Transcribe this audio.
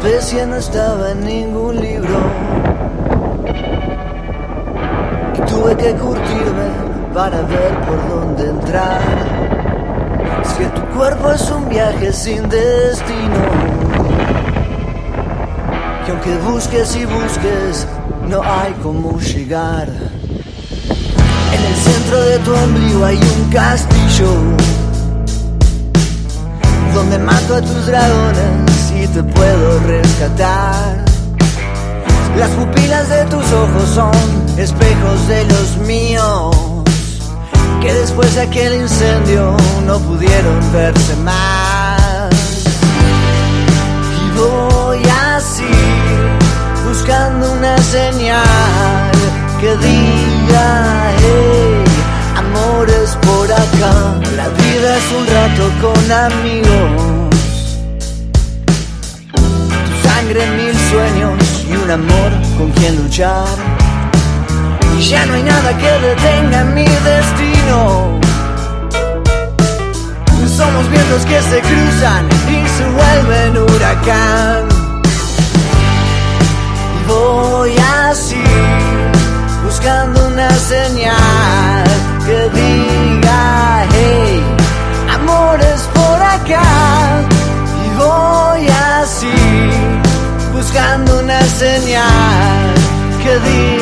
especie no estaba en ningún libro y tuve que curtirme para ver por dónde entrar. Es que tu cuerpo es un viaje sin destino y aunque busques y busques no hay cómo llegar. En el centro de tu ombligo hay un castillo donde mato a tus dragones y te puedo rescatar. Las pupilas de tus ojos son espejos de los míos, que después de aquel incendio no pudieron verse más. Y voy así, buscando una señal que diga, hey, amores por acá. La vida es un rato con amigos, tu sangre, mil sueños y un amor con quien luchar. Y ya no hay nada que detenga mi destino. Somos vientos que se cruzan y se vuelven huracán. Y voy así, buscando una señal que diga, hey, amores por acá. Y voy así, buscando una señal que diga,